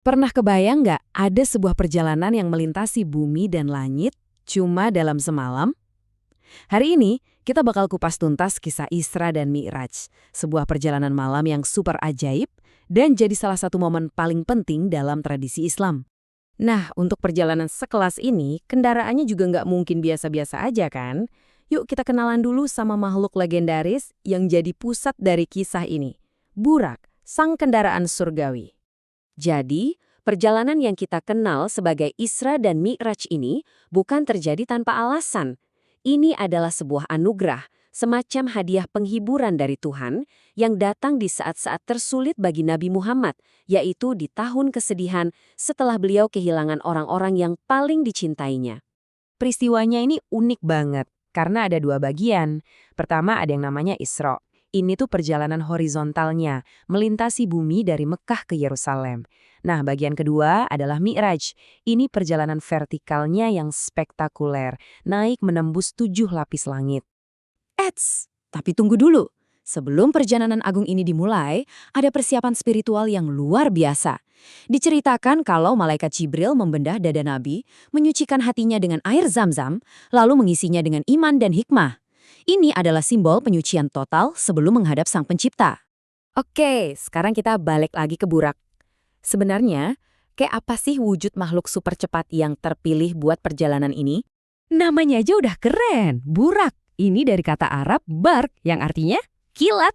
Pernah kebayang nggak ada sebuah perjalanan yang melintasi bumi dan langit cuma dalam semalam? Hari ini, kita bakal kupas tuntas kisah Isra dan Mi'raj, sebuah perjalanan malam yang super ajaib dan jadi salah satu momen paling penting dalam tradisi Islam. Nah, untuk perjalanan sekelas ini, kendaraannya juga nggak mungkin biasa-biasa aja kan? Yuk kita kenalan dulu sama makhluk legendaris yang jadi pusat dari kisah ini. Burak, sang kendaraan surgawi. Jadi, perjalanan yang kita kenal sebagai Isra dan Mi'raj ini bukan terjadi tanpa alasan. Ini adalah sebuah anugerah, semacam hadiah penghiburan dari Tuhan yang datang di saat-saat tersulit bagi Nabi Muhammad, yaitu di tahun kesedihan setelah beliau kehilangan orang-orang yang paling dicintainya. Peristiwanya ini unik banget, karena ada dua bagian. Pertama ada yang namanya Isra. Ini tuh perjalanan horizontalnya, melintasi bumi dari Mekah ke Yerusalem. Nah, bagian kedua adalah Mi'raj. Ini perjalanan vertikalnya yang spektakuler, naik menembus 7 lapis langit. Eits, tapi tunggu dulu. Sebelum perjalanan agung ini dimulai, ada persiapan spiritual yang luar biasa. Diceritakan kalau malaikat Jibril membedah dada Nabi, menyucikan hatinya dengan air Zam-Zam, lalu mengisinya dengan iman dan hikmah. Ini adalah simbol penyucian total sebelum menghadap Sang Pencipta. Oke, sekarang kita balik lagi ke Burak. Sebenarnya, kayak apa sih wujud makhluk super cepat yang terpilih buat perjalanan ini? Namanya aja udah keren, Burak. Ini dari kata Arab bark yang artinya kilat.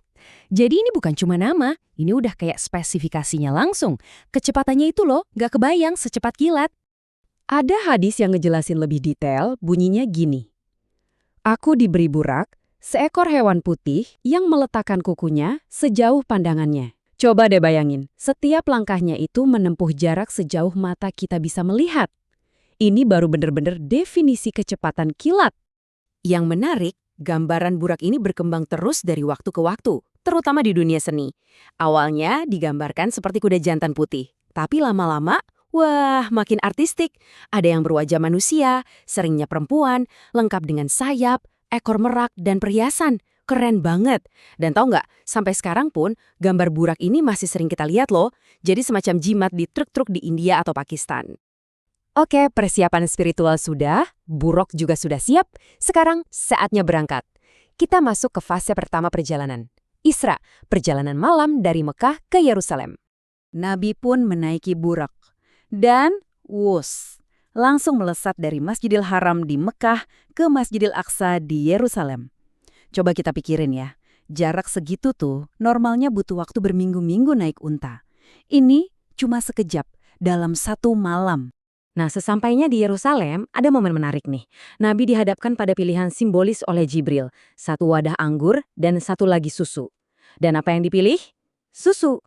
Jadi ini bukan cuma nama, ini udah kayak spesifikasinya langsung. Kecepatannya itu loh, gak kebayang secepat kilat. Ada hadis yang ngejelasin lebih detail, bunyinya gini. Aku diberi burak, seekor hewan putih yang meletakkan kukunya sejauh pandangannya. Coba deh bayangin, setiap langkahnya itu menempuh jarak sejauh mata kita bisa melihat. Ini baru bener-bener definisi kecepatan kilat. Yang menarik, gambaran burak ini berkembang terus dari waktu ke waktu, terutama di dunia seni. Awalnya digambarkan seperti kuda jantan putih, tapi lama-lama, wah, makin artistik. Ada yang berwajah manusia, seringnya perempuan, lengkap dengan sayap, ekor merak, dan perhiasan. Keren banget. Dan tau nggak, sampai sekarang pun gambar burak ini masih sering kita lihat loh. Jadi semacam jimat di truk-truk di India atau Pakistan. Oke, persiapan spiritual sudah, burak juga sudah siap. Sekarang saatnya berangkat. Kita masuk ke fase pertama perjalanan. Isra, perjalanan malam dari Mekah ke Yerusalem. Nabi pun menaiki burak. Dan, wus, langsung melesat dari Masjidil Haram di Mekah ke Masjidil Aqsa di Yerusalem. Coba kita pikirin ya, jarak segitu tuh normalnya butuh waktu berminggu-minggu naik unta. Ini cuma sekejap, dalam satu malam. Nah, sesampainya di Yerusalem, ada momen menarik nih. Nabi dihadapkan pada pilihan simbolis oleh Jibril, satu wadah anggur dan satu lagi susu. Dan apa yang dipilih? Susu.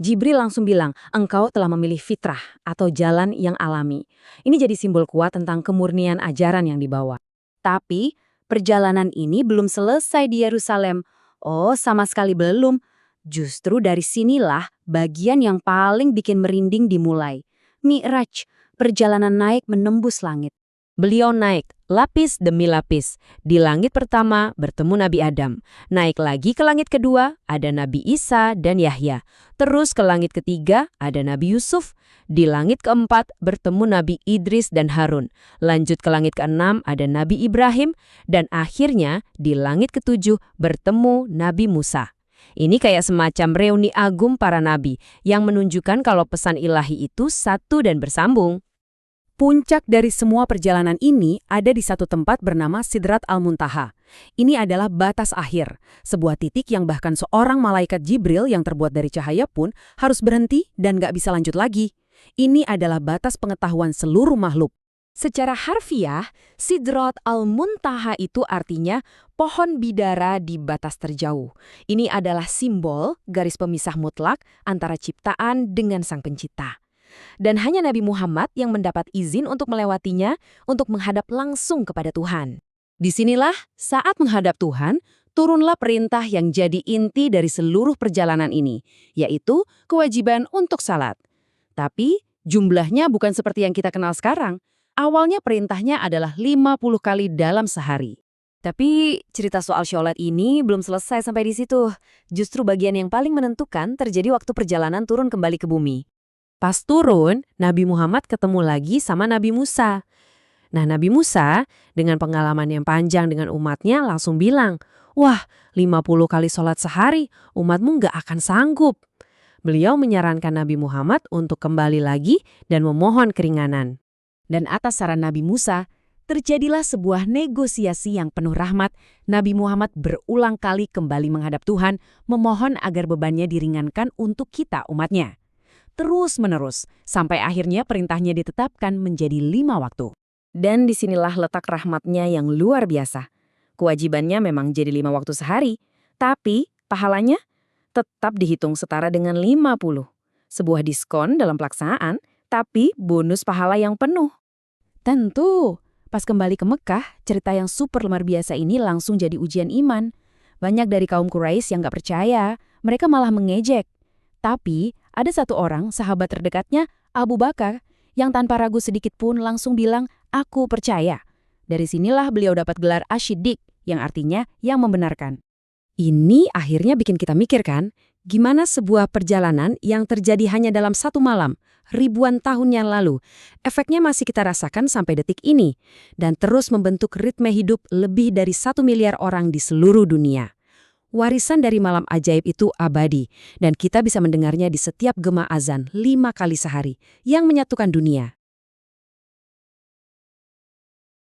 Jibril langsung bilang, engkau telah memilih fitrah atau jalan yang alami. Ini jadi simbol kuat tentang kemurnian ajaran yang dibawa. Tapi, perjalanan ini belum selesai di Yerusalem. Oh, sama sekali belum. Justru dari sinilah bagian yang paling bikin merinding dimulai. Mi'raj, perjalanan naik menembus langit. Beliau naik, lapis demi lapis. Di langit pertama bertemu Nabi Adam. Naik lagi ke langit kedua, ada Nabi Isa dan Yahya. Terus ke langit ketiga, ada Nabi Yusuf. Di langit keempat bertemu Nabi Idris dan Harun. Lanjut ke langit keenam, ada Nabi Ibrahim. Dan akhirnya di langit ketujuh bertemu Nabi Musa. Ini kayak semacam reuni agung para nabi yang menunjukkan kalau pesan ilahi itu satu dan bersambung. Puncak dari semua perjalanan ini ada di satu tempat bernama Sidrat Al-Muntaha. Ini adalah batas akhir, sebuah titik yang bahkan seorang malaikat Jibril yang terbuat dari cahaya pun harus berhenti dan gak bisa lanjut lagi. Ini adalah batas pengetahuan seluruh makhluk. Secara harfiah, Sidrat Al-Muntaha itu artinya pohon bidara di batas terjauh. Ini adalah simbol garis pemisah mutlak antara ciptaan dengan Sang Pencipta. Dan hanya Nabi Muhammad yang mendapat izin untuk melewatinya untuk menghadap langsung kepada Tuhan. Disinilah saat menghadap Tuhan, turunlah perintah yang jadi inti dari seluruh perjalanan ini, yaitu kewajiban untuk salat. Tapi jumlahnya bukan seperti yang kita kenal sekarang. Awalnya perintahnya adalah 50 kali dalam sehari. Tapi cerita soal sholat ini belum selesai sampai di situ. Justru bagian yang paling menentukan terjadi waktu perjalanan turun kembali ke bumi. Pas turun, Nabi Muhammad ketemu lagi sama Nabi Musa. Nah, Nabi Musa dengan pengalaman yang panjang dengan umatnya langsung bilang, "Wah, 50 kali sholat sehari, umatmu nggak akan sanggup." Beliau menyarankan Nabi Muhammad untuk kembali lagi dan memohon keringanan. Dan atas saran Nabi Musa, terjadilah sebuah negosiasi yang penuh rahmat. Nabi Muhammad berulang kali kembali menghadap Tuhan, memohon agar bebannya diringankan untuk kita umatnya. Terus-menerus, sampai akhirnya perintahnya ditetapkan menjadi 5 waktu. Dan disinilah letak rahmatnya yang luar biasa. Kewajibannya memang jadi 5 waktu sehari, tapi pahalanya tetap dihitung setara dengan 50. Sebuah diskon dalam pelaksanaan, tapi bonus pahala yang penuh. Tentu, pas kembali ke Mekah, cerita yang super luar biasa ini langsung jadi ujian iman. Banyak dari kaum Quraisy yang gak percaya, mereka malah mengejek. Tapi, ada satu orang, sahabat terdekatnya, Abu Bakar, yang tanpa ragu sedikit pun langsung bilang, "Aku percaya." Dari sinilah beliau dapat gelar Asy-Siddiq, yang artinya yang membenarkan. Ini akhirnya bikin kita mikir kan, gimana sebuah perjalanan yang terjadi hanya dalam satu malam, ribuan tahun yang lalu, efeknya masih kita rasakan sampai detik ini, dan terus membentuk ritme hidup lebih dari 1 miliar orang di seluruh dunia. Warisan dari malam ajaib itu abadi, dan kita bisa mendengarnya di setiap gema azan 5 kali sehari, yang menyatukan dunia.